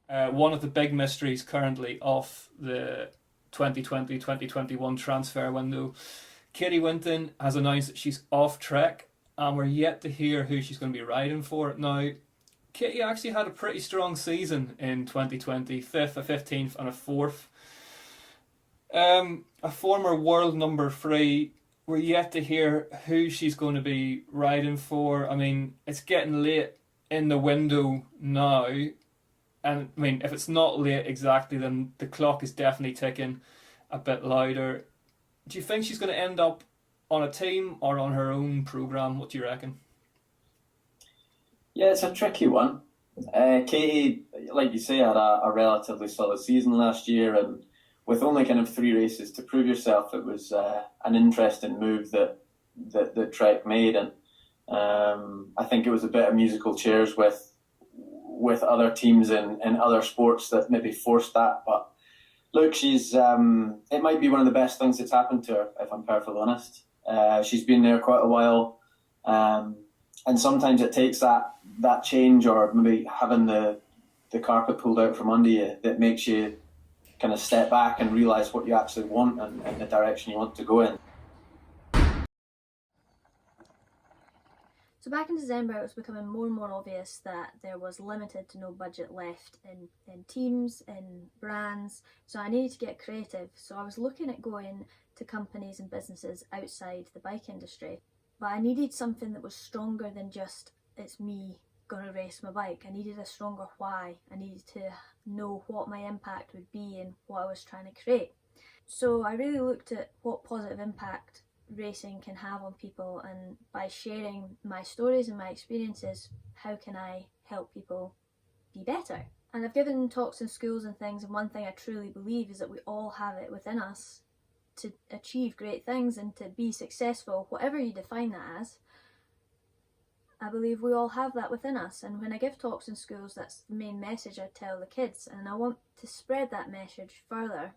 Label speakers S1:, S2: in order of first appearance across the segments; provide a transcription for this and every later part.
S1: One of the big mysteries currently of the 2020-2021 transfer window. Katy Winton has announced that she's off track, and we're yet to hear who she's going to be riding for. Now, Katy actually had a pretty strong season in 2020, 5th, a 15th and a 4th. A former world number 3, we're yet to hear who she's going to be riding for. I mean, it's getting late in the window now, and I mean, if it's not late exactly, then the clock is definitely ticking a bit louder. Do you think she's going to end up on a team or on her own programme? What do you reckon?
S2: Yeah, it's a tricky one. Katie, like you say, had a relatively solid season last year, and with only kind of 3 races to prove yourself, it was an interesting move that Trek made, and I think it was a bit of musical chairs with other teams in other sports that maybe forced that. But look, she's it might be one of the best things that's happened to her, if I'm perfectly honest. She's been there quite a while, and sometimes it takes that change, or maybe having the carpet pulled out from under you, that makes you kind of step back and realise what you actually want and the direction you want to go in.
S3: So back in December, it was becoming more and more obvious that there was limited to no budget left in teams, in brands, so I needed to get creative. So I was looking at going to companies and businesses outside the bike industry, but I needed something that was stronger than just, it's me going to race my bike. I needed a stronger why. I needed to know what my impact would be and what I was trying to create. So I really looked at what positive impact racing can have on people, and by sharing my stories and my experiences, how can I help people be better? And I've given talks in schools and things, and one thing I truly believe is that we all have it within us to achieve great things and to be successful, whatever you define that as. I believe we all have that within us, and when I give talks in schools, that's the main message I tell the kids, and I want to spread that message further.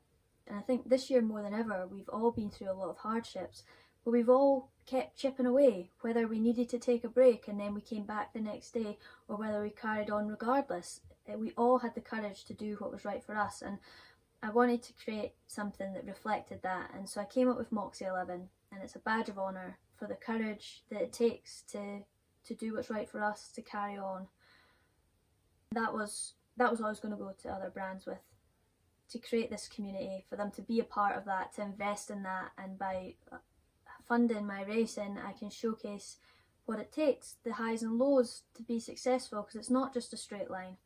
S3: And I think this year more than ever, we've all been through a lot of hardships, but we've all kept chipping away, whether we needed to take a break and then we came back the next day, or whether we carried on regardless. We all had the courage to do what was right for us, and I wanted to create something that reflected that, and so I came up with Moxie 11, and it's a badge of honour for the courage that it takes to do what's right for us, to carry on. That was what I was going to go to other brands with, to create this community, for them to be a part of that, to invest in that, and by funding my racing, I can showcase what it takes, the highs and lows, to be successful, because it's not just a straight line.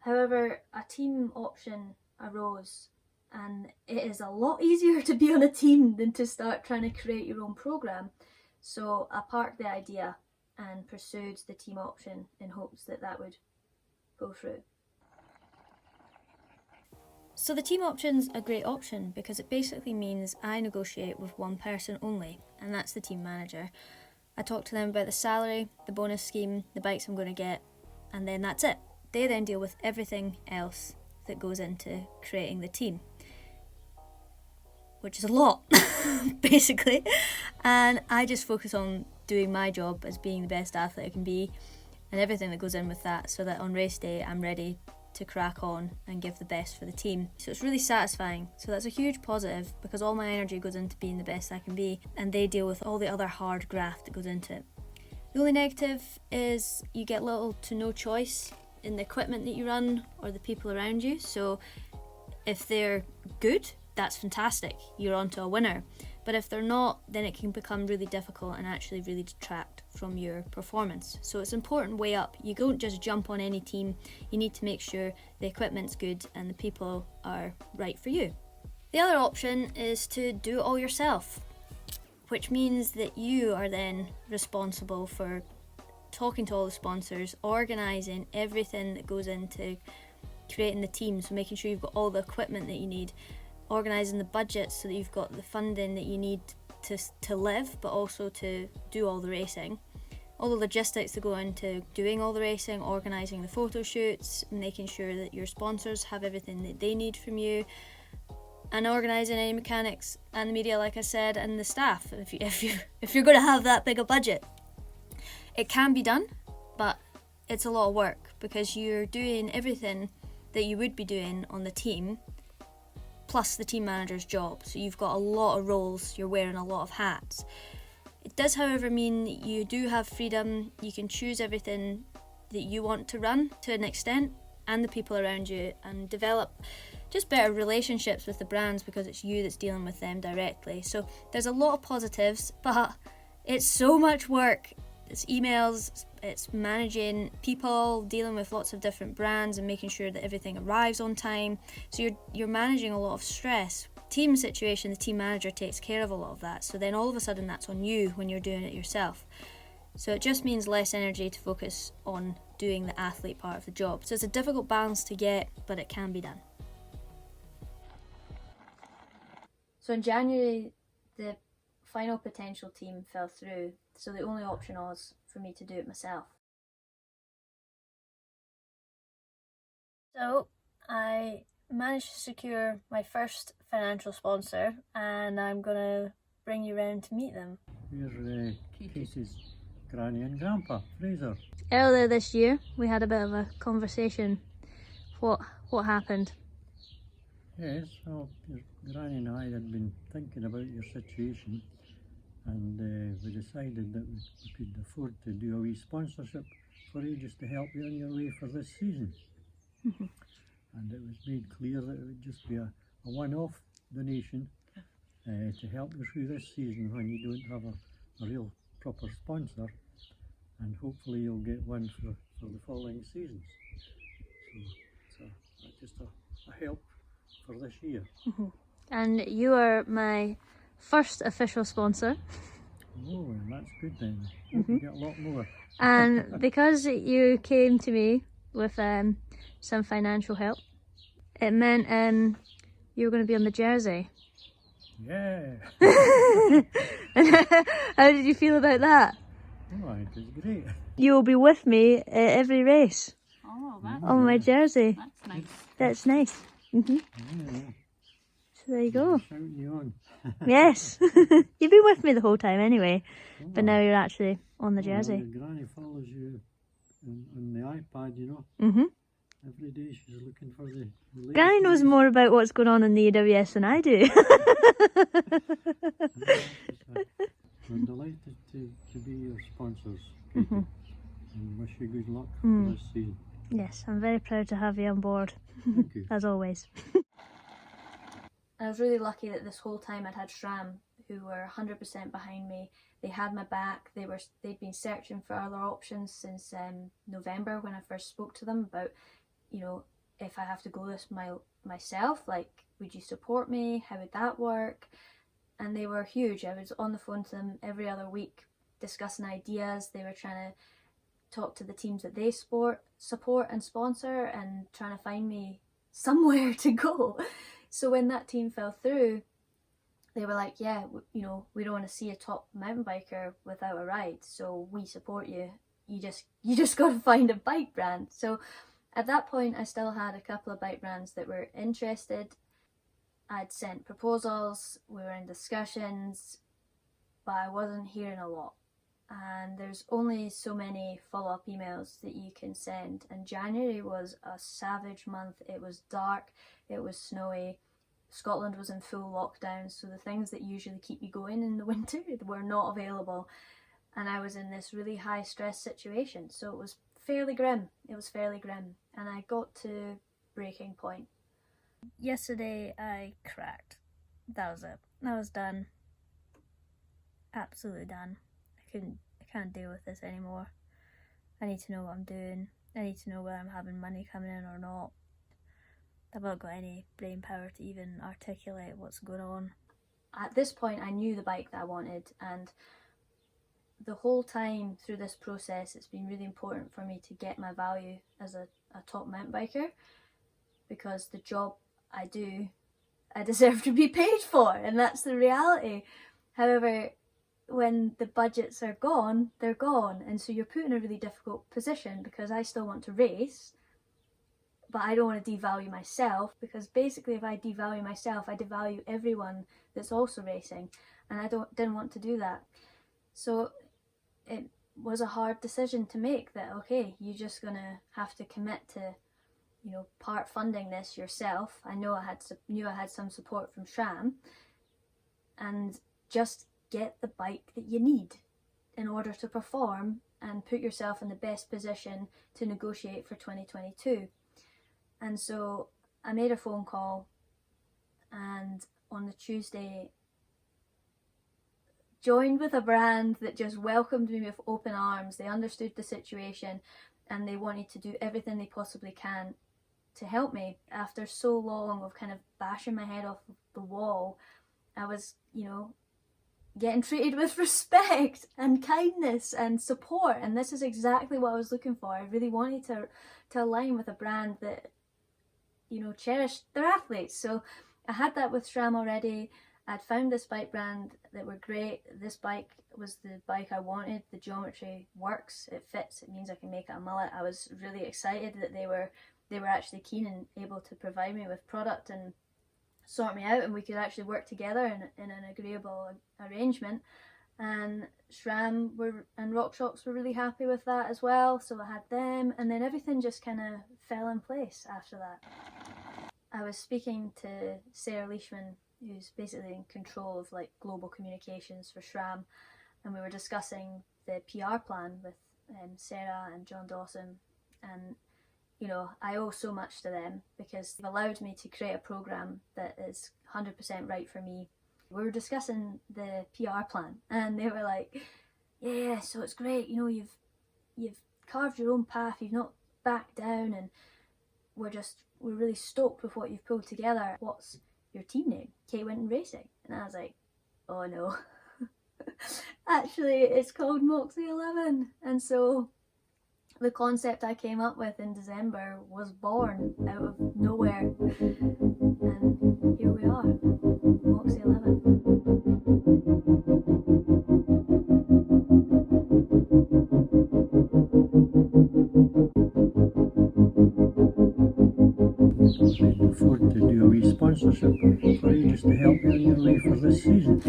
S3: However, a team option arose, and it is a lot easier to be on a team than to start trying to create your own programme. So I parked the idea and pursued the team option in hopes that that would go through. So the team option's a great option because it basically means I negotiate with one person only, and that's the team manager. I talk to them about the salary, the bonus scheme, the bikes I'm going to get, and then that's it. They then deal with everything else that goes into creating the team, which is a lot, basically. And I just focus on doing my job as being the best athlete I can be, and everything that goes in with that, so that on race day I'm ready to crack on and give the best for the team. So it's really satisfying. So that's a huge positive, because all my energy goes into being the best I can be, and they deal with all the other hard graft that goes into it. The only negative is you get little to no choice in the equipment that you run or the people around you. So if they're good, that's fantastic, you're on to a winner. But if they're not, then it can become really difficult and actually really detract from your performance. So it's important way up. You don't just jump on any team. You need to make sure the equipment's good and the people are right for you. The other option is to do it all yourself, which means that you are then responsible for talking to all the sponsors, organising everything that goes into creating the team, so making sure you've got all the equipment that you need, organising the budget so that you've got the funding that you need to live, but also to do all the racing. All the logistics that go into doing all the racing, organising the photo shoots, making sure that your sponsors have everything that they need from you, and organising any mechanics and the media, like I said, and the staff, if you're going to have that big a budget. It can be done, but it's a lot of work, because you're doing everything
S4: that you would be doing on the team, plus the team manager's job. So you've got a lot of roles, you're wearing a lot of hats. It does, however, mean that you do have freedom. You can choose everything that you want to run to an extent, and the people around you, and develop just better relationships with the brands because it's you that's dealing with them directly. So there's a lot of positives, but it's so much work. It's emails, it's managing people, dealing with lots of different brands and making sure that everything arrives on time. So you're managing a lot of stress. Team situation, the team manager takes care of a lot of that. So then all of a sudden that's on you when you're doing it yourself. So it just means less energy to focus on doing the athlete part of the job. So it's a difficult balance to get, but it can be done.
S3: So in January, the final potential team fell through, so the only option was for me to do it myself.
S4: So I managed to secure my first financial sponsor, and I'm going to bring you round to meet them.
S5: Here's Katy's granny and grandpa, Fraser.
S3: Earlier this year, we had a bit of a conversation. What happened?
S5: Yes, well, your granny and I had been thinking about your situation, and we decided that we could afford to do a wee sponsorship for you just to help you on your way for this season. And it was made clear that it would just be a one-off donation to help you through this season when you don't have a real proper sponsor, and hopefully you'll get one for the following seasons. So it's just a help for this year.
S3: And you are my first official sponsor.
S5: Oh, that's good then. Hope you get a lot more.
S3: And because you came to me with some financial help, it meant you were going to be on the jersey.
S5: Yeah.
S3: How did you feel about that?
S5: Oh, it was great.
S3: You will be with me at every race.
S6: Oh, that's,
S3: On my jersey.
S6: that's nice.
S3: That's nice.
S5: Yeah.
S3: So there you go.
S5: Shouting you on.
S3: Yes. You've been with me the whole time anyway,
S5: Oh,
S3: but now you're actually on the
S5: well,
S3: jersey.
S5: your granny follows you on the iPad, you know.
S3: Mm-hmm.
S5: Every day she's looking for the latest
S3: Granny knows
S5: news.
S3: more about what's going on in the AWS than I do.
S5: We're delighted to be your sponsors, Katy, and wish you good luck for this season.
S3: Yes, I'm very proud to have you on board,
S5: Thank you.
S3: as always. I was really lucky that this whole time I'd had SRAM, who were 100% behind me. They had my back. They'd been searching for other options since November when I first spoke to them about, you know, if I have to go this myself, like, would you support me? How would that work? And they were huge. I was on the phone to them every other week discussing ideas. They were trying to talk to the teams that they support and sponsor, and trying to find me somewhere to go. So when that team fell through, they were like, yeah, you know, we don't want to see a top mountain biker without a ride, so we support you. You just got to find a bike brand. So at that point, I still had a couple of bike brands that were interested. I'd sent proposals, we were in discussions, but I wasn't hearing a lot. And there's only so many follow-up emails that you can send. And January was a savage month. It was dark, it was snowy. Scotland was in full lockdown, so the things that usually keep me going in the winter were not available. And I was in this really high stress situation, so it was fairly grim. And I got to breaking point.
S4: Yesterday I cracked. That was it. I was done. Absolutely done. I can't deal with this anymore. I need to know what I'm doing. I need to know whether I'm having money coming in or not. I've not got any brain power to even articulate what's going on.
S3: At this point, I knew the bike that I wanted, and the whole time through this process, it's been really important for me to get my value as a top mountain biker, because the job I do, I deserve to be paid for, and that's the reality. However, when the budgets are gone, they're gone, and so you're put in a really difficult position, because I still want to race, but I don't want to devalue myself, because basically if I devalue myself, I devalue everyone that's also racing, and I didn't want to do that. So it was a hard decision to make, that okay, you're just gonna have to commit to part funding this yourself. I knew I had some support from SRAM, and just get the bike that you need in order to perform and put yourself in the best position to negotiate for 2022. And so I made a phone call, and on the Tuesday joined with a brand that just welcomed me with open arms. They understood the situation and they wanted to do everything they possibly can to help me. After so long of kind of bashing my head off the wall, I was, getting treated with respect and kindness and support, and this is exactly what I was looking for. I really wanted to align with a brand that, cherished their athletes. So I had that with SRAM already. I'd found this bike brand that were great. This bike was the bike I wanted. The geometry works, it fits, it means I can make it a mullet. I was really excited that they were actually keen and able to provide me with product and sort me out, and we could actually work together in an agreeable arrangement. And SRAM and RockShox were really happy with that as well, so I had them, and then everything just kind of fell in place after that. I was speaking to Sarah Leishman, who's basically in control of global communications for SRAM, and we were discussing the PR plan with Sarah and John Dawson, and I owe so much to them because they've allowed me to create a programme that is 100% right for me. We were discussing the PR plan and they were like, yeah, so it's great, you've carved your own path, you've not backed down, and we're really stoked with what you've pulled together. What's your team name? Winton Racing. And I was like, oh no. Actually, it's called Moxie 11. And so the concept I came up with in December was born out of nowhere, and here we are, Moxie 11.
S5: I could afford to do a wee sponsorship for you just to help me on your way for this season.